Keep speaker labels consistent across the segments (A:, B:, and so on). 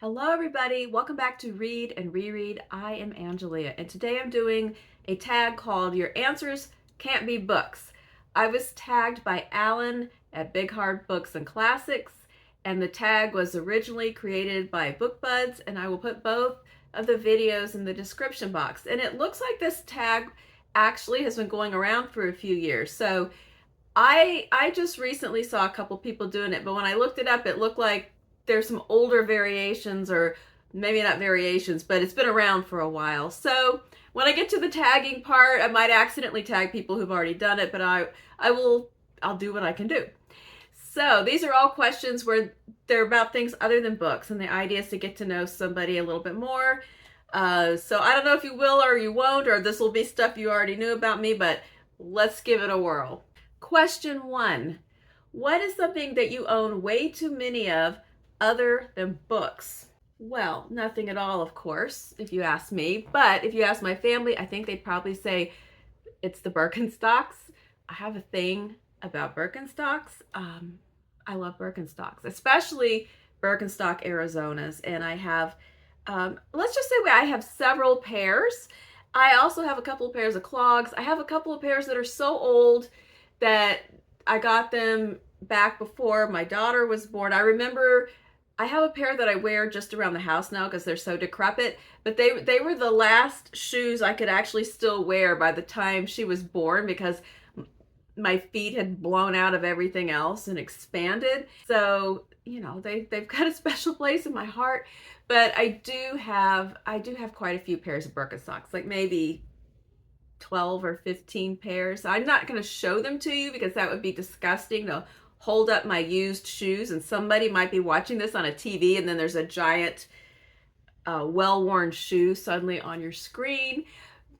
A: Hello everybody, welcome back to Read and Reread. I am Angelia and today I'm doing a tag called Your Answers Can't Be Books. I was tagged by Allan at Big Hard Books and Classics, and the tag was originally created by BookBuds, and I will put both of the videos in the description box. And it looks like this tag actually has been going around for a few years. So I just recently saw a couple people doing it, but when I looked it up, it looked like there's some older variations, or maybe not variations, but it's been around for a while. So when I get to the tagging part, I might accidentally tag people who've already done it, but I'll do what I can do. So these are all questions where they're about things other than books, and the idea is to get to know somebody a little bit more. So I don't know if you will or you won't, or this will be stuff you already knew about me, but let's give it a whirl. Question 1. What is something that you own way too many of other than books? Well, nothing at all, of course, if you ask me. But if you ask my family, I think they'd probably say it's the Birkenstocks. I have a thing about Birkenstocks. I love Birkenstocks, especially Birkenstock Arizonas. And I have, let's just say I have several pairs. I also have a couple of pairs of clogs. I have a couple of pairs that are so old that I got them back before my daughter was born. I remember I have a pair that I wear just around the house now because they're so decrepit, but they were the last shoes I could actually still wear by the time she was born, because my feet had blown out of everything else and expanded. So, you know, they've got a special place in my heart. But I do have quite a few pairs of Birkenstocks, like maybe 12 or 15 pairs. I'm not going to show them to you because that would be disgusting to hold up my used shoes, and somebody might be watching this on a TV and then there's a giant well-worn shoe suddenly on your screen.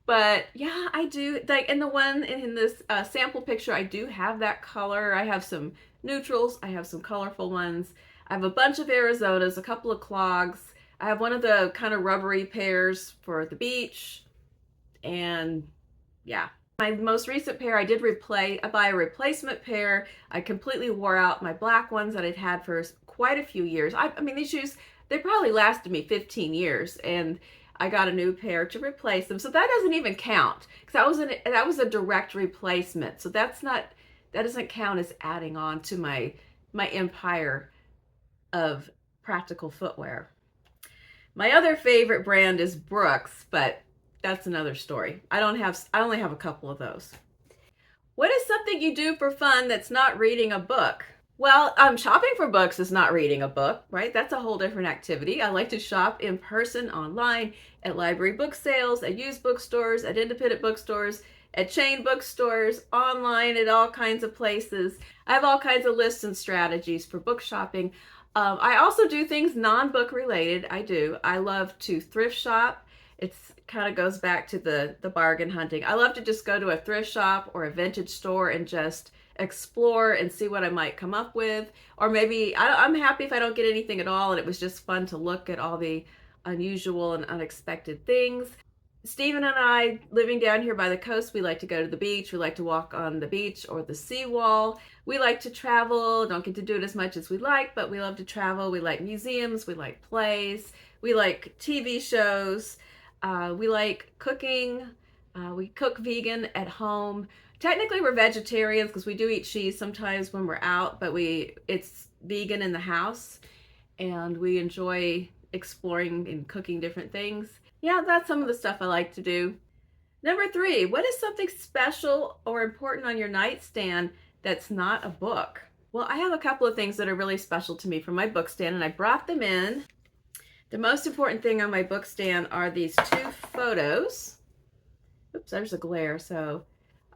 A: But yeah, I do, like in the one in this sample picture, I do have that color. I have some neutrals, I have some colorful ones. I have a bunch of Arizonas, a couple of clogs. I have one of the kind of rubbery pairs for the beach. And yeah, my most recent pair, I buy a replacement pair. I completely wore out my black ones that I'd had for quite a few years. I mean, these shoes, they probably lasted me 15 years, and I got a new pair to replace them. So that doesn't even count, because that was a direct replacement. So that doesn't count as adding on to my empire of practical footwear. My other favorite brand is Brooks, but that's another story. I only have a couple of those. What is something you do for fun that's not reading a book? Well, shopping for books is not reading a book, right? That's a whole different activity. I like to shop in person, online, at library book sales, at used bookstores, at independent bookstores, at chain bookstores, online, at all kinds of places. I have all kinds of lists and strategies for book shopping. I also do things non-book related. I love to thrift shop. It's kind of goes back to the bargain hunting. I love to just go to a thrift shop or a vintage store and just explore and see what I might come up with. Or maybe I'm happy if I don't get anything at all, and it was just fun to look at all the unusual and unexpected things. Stephen and I, living down here by the coast, we like to go to the beach. We like to walk on the beach or the seawall. We like to travel. Don't get to do it as much as we like, but we love to travel. We like museums. We like plays. We like TV shows. We like cooking. We cook vegan at home. Technically, we're vegetarians because we do eat cheese sometimes when we're out, but it's vegan in the house, and we enjoy exploring and cooking different things. Yeah, that's some of the stuff I like to do. Number 3, what is something special or important on your nightstand that's not a book? Well, I have a couple of things that are really special to me from my bookstand, and I brought them in. The most important thing on my bookstand are these 2 photos. Oops, there's a glare, so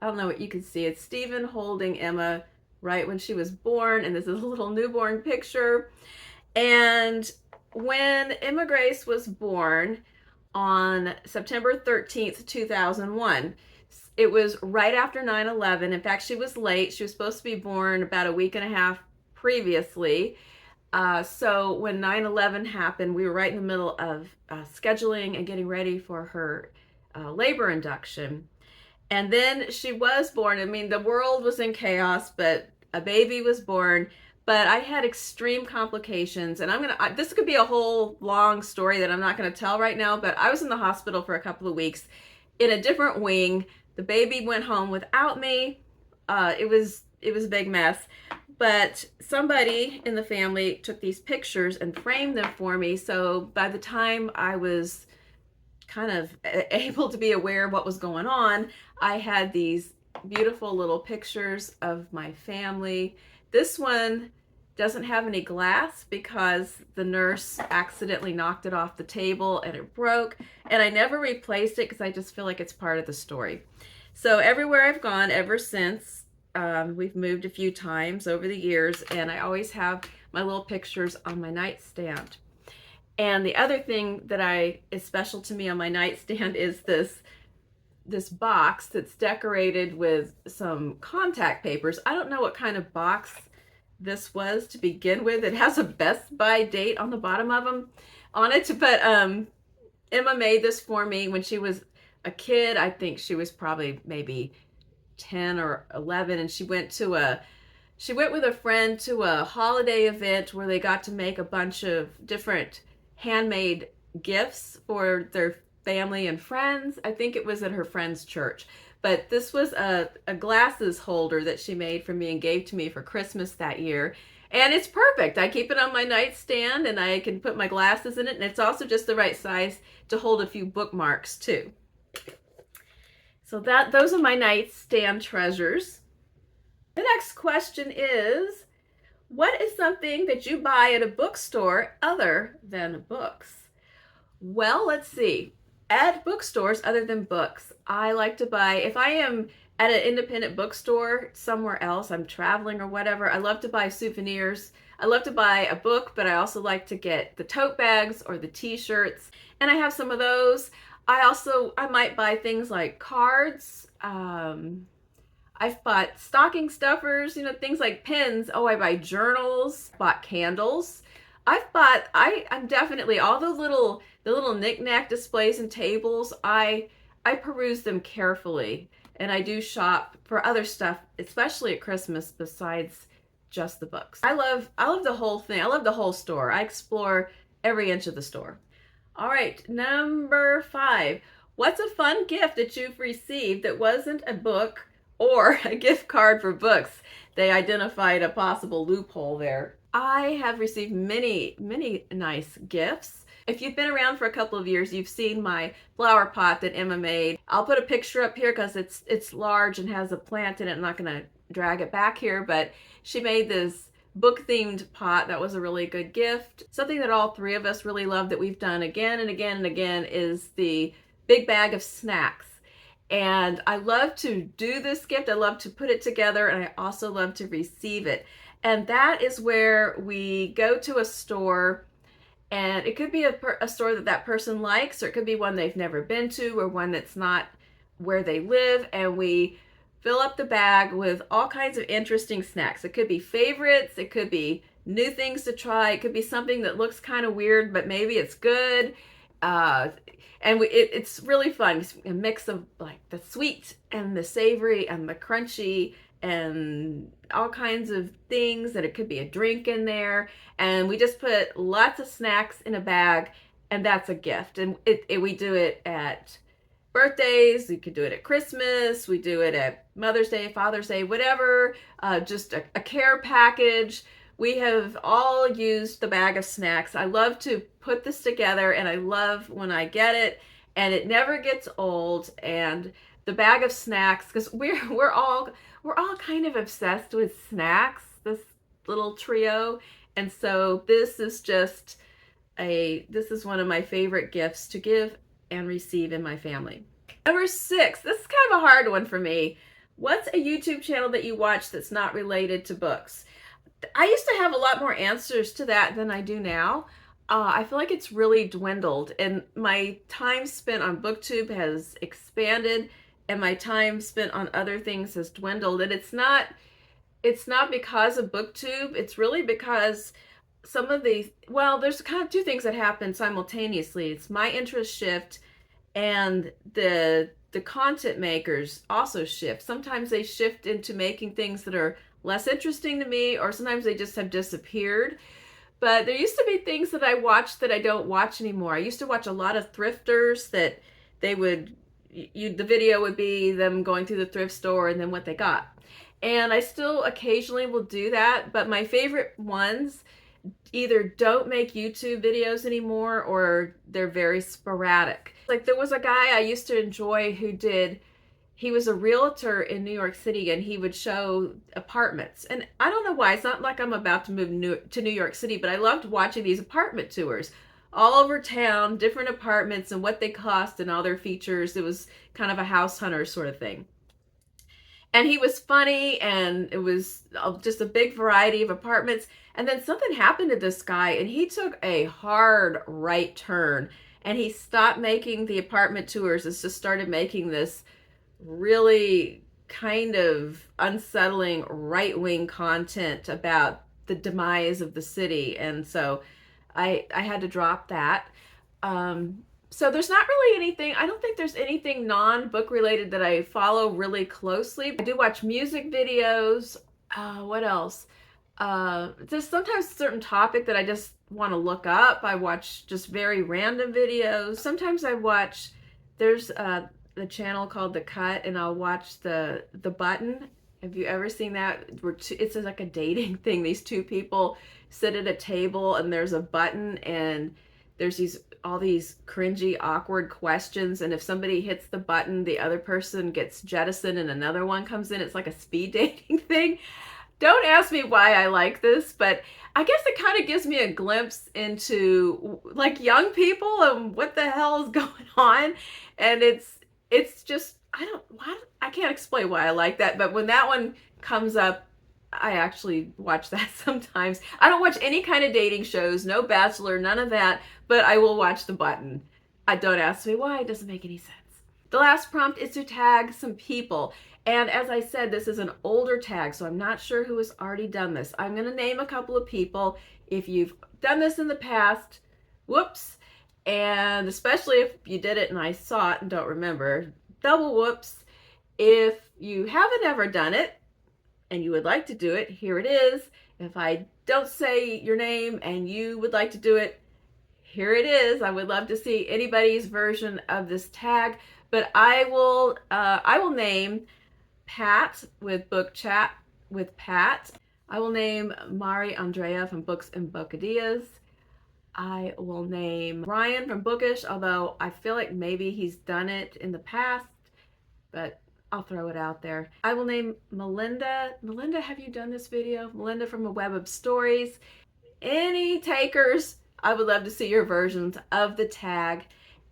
A: I don't know what you can see. It's Stephen holding Emma right when she was born, and this is a little newborn picture. And when Emma Grace was born on September 13th, 2001, it was right after 9/11. In fact, she was late. She was supposed to be born about a week and a half previously. So when 9/11 happened, we were right in the middle of scheduling and getting ready for her labor induction. And then she was born. I mean, the world was in chaos, but a baby was born. but I had extreme complications, and this could be a whole long story that I'm not gonna tell right now, but I was in the hospital for a couple of weeks in a different wing. The baby went home without me. It was a big mess, but somebody in the family took these pictures and framed them for me. So by the time I was kind of able to be aware of what was going on, I had these beautiful little pictures of my family. This one doesn't have any glass because the nurse accidentally knocked it off the table and it broke, and I never replaced it because I just feel like it's part of the story. So everywhere I've gone ever since, we've moved a few times over the years, and I always have my little pictures on my nightstand. And the other thing that is special to me on my nightstand is this box that's decorated with some contact papers. I don't know what kind of box this was to begin with. It has a Best By date on the bottom of them on it, but Emma made this for me when she was a kid. I think she was probably maybe 10 or 11, and she went with a friend to a holiday event where they got to make a bunch of different handmade gifts for their family and friends. I think it was at her friend's church. But this was a glasses holder that she made for me and gave to me for Christmas that year. And it's perfect. I keep it on my nightstand and I can put my glasses in it. And it's also just the right size to hold a few bookmarks too. So those are my nightstand treasures. The next question is, what is something that you buy at a bookstore other than books? Well, let's see. At bookstores other than books, I like to buy, if I am at an independent bookstore somewhere else, I'm traveling or whatever, I love to buy souvenirs. I love to buy a book, but I also like to get the tote bags or the t-shirts, and I have some of those. I might buy things like cards. I've bought stocking stuffers, things like pens. Oh, I buy journals, bought candles. I'm definitely, all the little knick-knack displays and tables, I peruse them carefully, and I do shop for other stuff, especially at Christmas, besides just the books. I love the whole thing. I love the whole store. I explore every inch of the store. All right, number 5. What's a fun gift that you've received that wasn't a book or a gift card for books? They identified a possible loophole there. I have received many, many nice gifts. If you've been around for a couple of years, you've seen my flower pot that Emma made. I'll put a picture up here because it's large and has a plant in it. I'm not going to drag it back here, but she made this book-themed pot that was a really good gift. Something that all three of us really love that we've done again and again and again is the big bag of snacks. And I love to do this gift. I love to put it together, and I also love to receive it. And that is where we go to a store, and it could be a store that person likes, or it could be one they've never been to, or one that's not where they live, and we fill up the bag with all kinds of interesting snacks. It could be favorites, it could be new things to try, it could be something that looks kind of weird, but maybe it's good. It's really fun. It's a mix of like the sweet and the savory and the crunchy and all kinds of things, and it could be a drink in there. And we just put lots of snacks in a bag, and that's a gift. And we do it at birthdays, we could do it at Christmas, we do it at Mother's Day, Father's Day, whatever, just a care package. We have all used the bag of snacks. I love to put this together, and I love when I get it, and it never gets old. And the bag of snacks, because we're all kind of obsessed with snacks, this little trio, and so this is one of my favorite gifts to give and receive in my family. Number 6, this is kind of a hard one for me. What's a YouTube channel that you watch that's not related to books? I used to have a lot more answers to that than I do now. I feel like it's really dwindled, and my time spent on BookTube has expanded, and my time spent on other things has dwindled. And it's not because of BookTube. It's really because there's kind of two things that happen simultaneously. It's my interest shift, and the content makers also shift. Sometimes they shift into making things that are less interesting to me, or sometimes they just have disappeared. But there used to be things that I watched that I don't watch anymore. I used to watch a lot of thrifters that they would, the video would be them going through the thrift store and then what they got. And I still occasionally will do that, but my favorite ones either don't make YouTube videos anymore or they're very sporadic. Like there was a guy I used to enjoy who he was a realtor in New York City and he would show apartments. And I don't know why, it's not like I'm about to move to New York City, but I loved watching these apartment tours all over town, different apartments and what they cost and all their features. It was kind of a house hunter sort of thing. And he was funny, and it was just a big variety of apartments. And then something happened to this guy, and he took a hard right turn, and he stopped making the apartment tours and just started making this really kind of unsettling right-wing content about the demise of the city. And so I had to drop that. So there's not really anything, I don't think there's anything non-book related that I follow really closely. I do watch music videos. What else? There's sometimes a certain topic that I just want to look up. I watch just very random videos. Sometimes I watch, there's the channel called The Cut, and I'll watch the Button. Have you ever seen that? It's like a dating thing. These two people sit at a table and there's a button and there's all these cringy, awkward questions, and if somebody hits the button, the other person gets jettisoned and another one comes in. It's like a speed dating thing. Don't ask me why I like this, but I guess it kind of gives me a glimpse into like young people and what the hell is going on. And it's just, I can't explain why I like that, but when that one comes up, I actually watch that sometimes. I don't watch any kind of dating shows, no Bachelor, none of that, but I will watch The Button. Don't ask me why, it doesn't make any sense. The last prompt is to tag some people. And as I said, this is an older tag, so I'm not sure who has already done this. I'm going to name a couple of people. If you've done this in the past, whoops. And especially if you did it and I saw it and don't remember, double whoops. If you haven't ever done it, and you would like to do it, here it is. If I don't say your name and you would like to do it, here it is. I would love to see anybody's version of this tag, but I will name Pat with Book Chat with Pat. I will name Mariandrea from Books and Bocadillas. I will name Ryan from Bookish, although I feel like maybe he's done it in the past, but I'll throw it out there. I will name Melinda. Melinda, have you done this video? Melinda from A Web of Stories. Any takers, I would love to see your versions of the tag.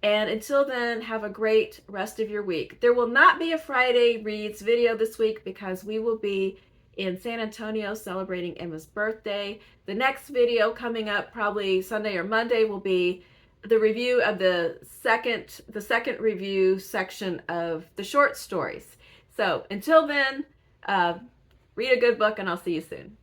A: And until then, have a great rest of your week. There will not be a Friday Reads video this week because we will be in San Antonio celebrating Emma's birthday. The next video coming up probably Sunday or Monday will be the review of the second review section of the short stories. So until then, read a good book and I'll see you soon.